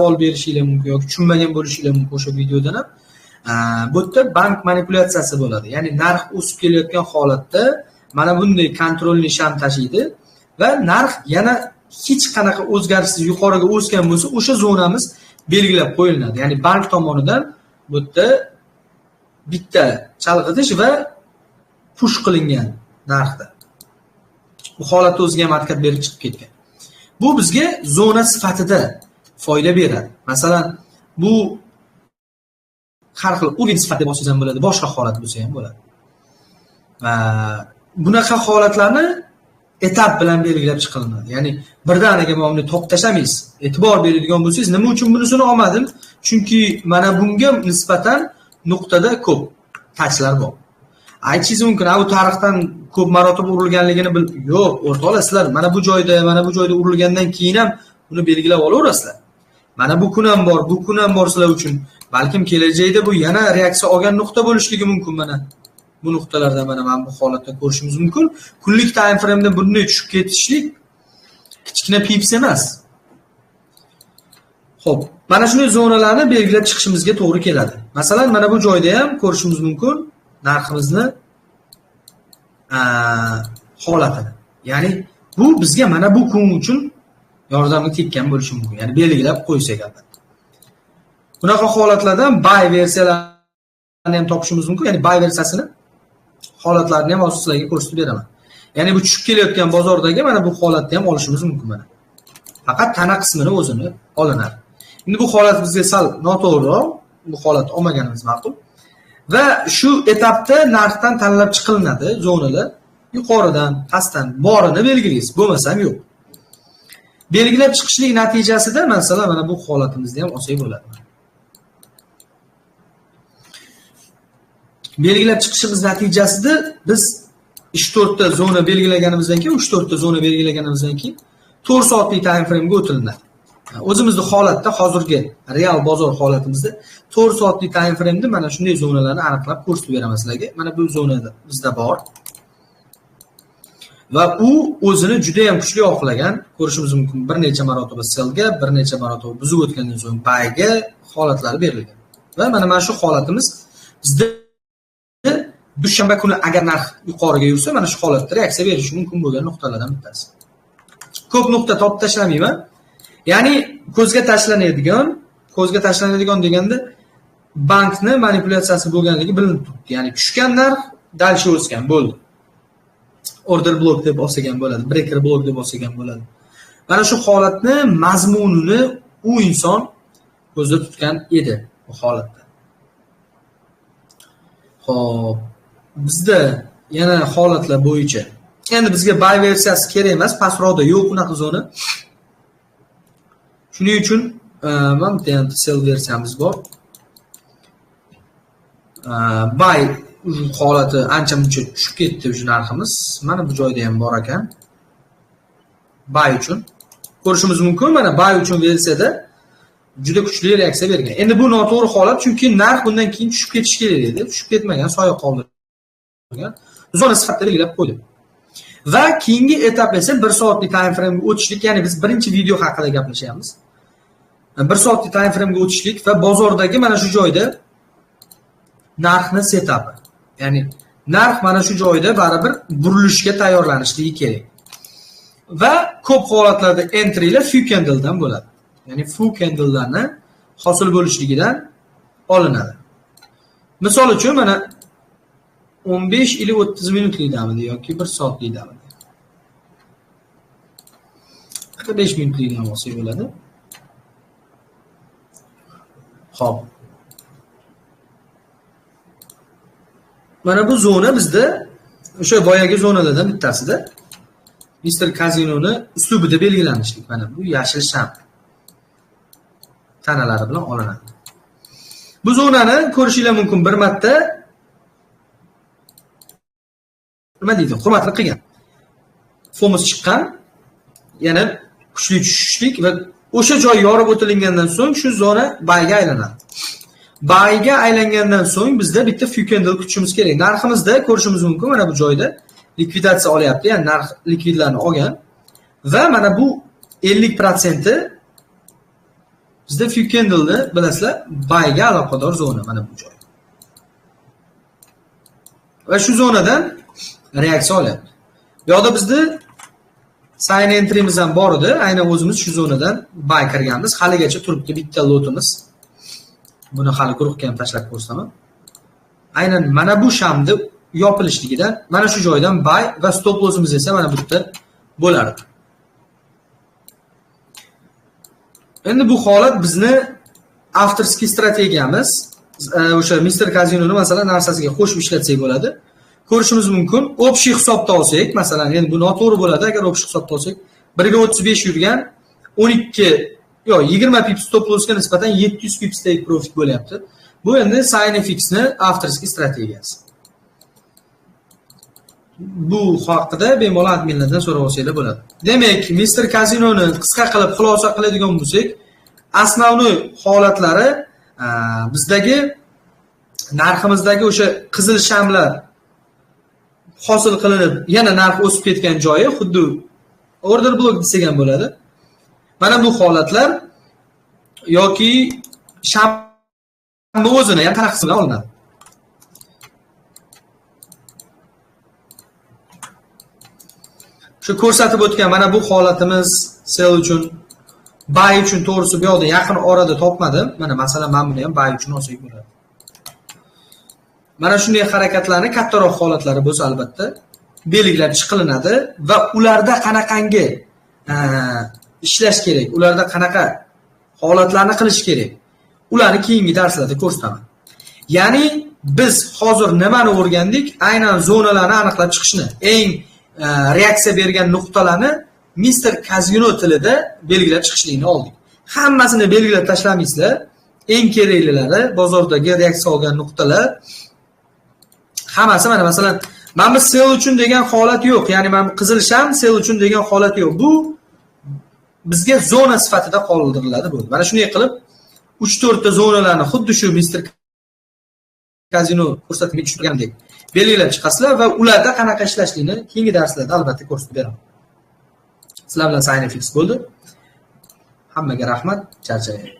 savol berishingiz mumkin yoki tushunmagan bo'lishingiz mumkin o'sha videodan ham. Bu yerda bank manipulyatsiyasi bo'ladi. Ya'ni narx o'sib kelayotgan holatda mana bunday kontrolni sham tashiydi va narx yana hech qanaqa o'zgarishsiz yuqoriga o'sgan bo'lsa, o'sha zonamiz belgilab qo'yiladi. Ya'ni bank tomonidan bu yerda bitta chalg'itish va push qilingan narxda. Bu holatda o'ziga ham adkat berib chiqib ketgan. Bu bizga zona sifatida foyda beradi. Masalan, bu har xil urin sifatida bo'lsa ham bo'ladi, boshqa holat bo'lsa ham bo'ladi. Va bunaqa holatlarni etap bilan belgilab chiqiladi. Ya'ni birdaniga mana top tashlamaysiz. E'tibor beradigan bo'lsangiz, nima uchun bunisini olmadim? Chunki mana bunga nisbatan nuqtada ko'p tachlar bor. Aytishingiz mumkin, bu tarixdan ko'p marotaba urilganligini yo'q, o'rtoqlar, sizlar mana bu joyda urilgandan keyin ham buni belgilab olaverasizlar. Mana bu kun ham bor, bu kun ham bor sizlar uchun. Balkim kelajakda bu yana reaksiya olgan nuqta bo'lishligi mumkin mana. Bu nuqtalardan mana bu holatda ko'rishimiz mumkin. Kunlik time frame'da bunday tushib ketishlik kichkina pips emas. Xo'p, mana shunday zonalarni belgilab chiqishimizga to'g'ri keladi. Masalan, mana bu joyda ham ko'rishimiz mumkin narximizni holatini. Ya'ni bu bizga mana bu kun uchun yordamga tekkan bo'lishi mumkin. Ya'ni belgilab qo'ysak albatta. Bunaqa holatlardan buy versiyalarini ham topishimiz mumkin. Ya'ni buy versiyasini holatlarini ham sizlarga ko'rsatib beraman. Ya'ni bu tushib kelayotgan bozordagi mana bu holatni ham olishimiz mumkin mana. Faqat tana qismini o'zini olinadi. Endi bu holat bizga sal noto'g'riroq, bu holatni olmaganimiz ma'qul. Va shu etapda narxdan tanlab chiqilinadi zonalar. Yuqoridan, pastdan borini belgilaysiz, bo'lmasam yo'q. Belgilab chiqishlik natijasida masalan mana bu holatimizni ham olsak bo'ladi. Belgilab chiqishimiz natijasida biz 3-4 ta zona belgilaganimizdan keyin, 3-4 ta zona belgilaganimizdan keyin 4 soatlik time frame ga o'tilinadi. O'zimizning holatda hozirgi real bozor holatimizda 4 soatlik time frame da mana shunday zonalarni aniqlab ko'rsatib beraman sizlarga. Mana bu zonada bizda bor. Va u o'zini juda ham kuchli oqlagan, ko'rishimiz mumkin. Bir necha marotaba sellga, bir necha marotaba buzib o'tgandan so'ng buyga holatlari berilgan. Va mana shu holatimiz bizda dushanba kuni agar narx yuqoriga yursa, mana shu holatda reaksiya berishi mumkin bo'lgan nuqtalardan bittasi. Ko'p nuqta topib tashlamayman. Ya'ni ko'zga tashlanadigan deganda bankni manipulyatsiyasi bo'lganligi bilinib turibdi. Ya'ni tushgan narx dalcha o'sgan bo'ldi. Order block deb olsak ham bo'ladi, breaker block deb olsak ham bo'ladi. Mana shu holatni mazmunini u inson ko'zda tutgan edi bu holatda. Xo'p, bizda yana holatlar bo'yicha. Endi bizga buy versiyasi kerak emas, pastroqda yo'q unaqa zona. Shuning uchun mana bu yerda sell versiyamiz bor. Buy holati ancha-muncha tushib ketdi o'sha narximiz. Mana bu joyda ham bor ekan. Buy uchun ko'rishimiz mumkin. Mana buy uchun versiyada juda kuchli reaksiya bergan. Endi bu noto'g'ri holat, chunki narx bundan keyin tushib ketishi kerak edi. Tushib ketmagan, soya qoldirgan. Zona sifatida belgilab qo'ydim. Va keyingi etap esa 1 soatlik time frame ga o'tishlik, ya'ni biz birinchi video haqida gaplashyapmiz. 1 soatlik time frame ga o'tishlik va bozordagi mana shu joyda narxni setupi. Ya'ni narx mana shu joyda baribir burilishga tayyorlanishligi kerak. Va ko'p holatlarda entrylar few candle'dan bo'ladi. Ya'ni few candle'larni hosil bo'lishligidan olinadi. Misol uchun mana 15 ila 30 minutlikdami yoki 1 soatlikdami? 5 minutlikdan olsak bo'ladi. Xo'p. Mana bu zona bizda o'sha boyagi zonalardan bittasida Mr. Casinoni uslubida belgilanishlik. Mana bu yashil sham tanalari bilan olinadi. Bu zonani ko'rishingiz mumkin bir marta nima deydi? Hurmatli qilgan. Fomos chiqqan, yana kuchli tushishlik va o'sha joy yorib o'tilingandan so'ng shu zona buyga aylanadi. Buyga aylangandan so'ng bizda bitta few candle kutishimiz kerak. Narximizda ko'rishimiz mumkin mana bu joyda likvidatsiya olyapti, ya'ni narx likvidlarni olgan va mana bu 50% Bizda view candle'ni bilasizlar, buyga aloqador zona mana bu joy. Va shu zonadan reaksiya olyapti. Bu yoqda bizda sign entry'miz ham bor edi. Aynan o'zimiz shu zonadan buy kirganmiz. Haligacha turibdi bitta lotimiz. Buni hali guruhga ham tashlab ko'rsaman. Aynan mana bu shamni yopilishligidan mana shu joydan buy va stop lossimiz esa mana bu yerda bo'lardi. Endi bu holat bizni avtorskiy strategiyamiz o'sha Mr. Casinoni masalan narsasiga qo'shib ishlatsak bo'ladi. Ko'rishimiz mumkin. Общий hisobda olsak, masalan, endi bu noto'g'ri bo'ladi agar общий hisobda olsak, 1.35 yurgan 20 pips stop lossga nisbatan 700 pipsdek profit bo'lyapti. Bu endi SignFX ni avtorskiy strategiyasi. Bu haqida bemalol adminlardan so'rab olsanglar bo'ladi. Demak, Mr. Casinoni qisqa qilib xulosa qiladigan bo'lsak, asosiy holatlari bizdagi narximizdagi o'sha qizil shamlar hosil qilinib, yana narx o'sib ketgan joyi xuddi order block desak ham bo'ladi. Mana bu holatlar yoki shamni o'zini ham tanaffus bilan olinadi. Shu ko'rsatib o'tgan mana bu holatimiz sell uchun, buy uchun to'g'risi bu yoqda yaqin orada topmadim. Mana masalan men buni ham buy uchun olsak bo'ladi. Mana shunday harakatlarni kattaroq holatlari bo'lsa albatta belgilab chiqilinadi va ularda qanaqangi ishlash kerak, ularda qanaqa holatlarni qilish kerak. Ularni keyingi darslarda ko'rsataman. Ya'ni biz hozir nimani o'rgandik? Aynan zonalarni aniqlab chiqishni, eng reaksiya bergan nuqtalarni Mr. Casino tilida belgilab chiqishlikni oldik. Hammasini belgilab tashlamaysizlar. Eng keraklilari, bozordagi reaksiya olgan nuqtalar hammasi mana masalan mana bu sell uchun degan holat yo'q. Ya'ni mana bu qizil sham sell uchun degan holat yo'q. Bu bizga zona sifatida qoldiriladi bu. Mana shunday qilib 3-4 ta zonalarni xuddi shu Mr. Casino ko'rsatib tushirgandek belgilab chiqasizlar va ularda qanaqa ishlashligini keyingi darslarda albatta ko'rsatib beraman. Sizlar bilan SignFX bo'ldi. Hammaga rahmat, charchamaying.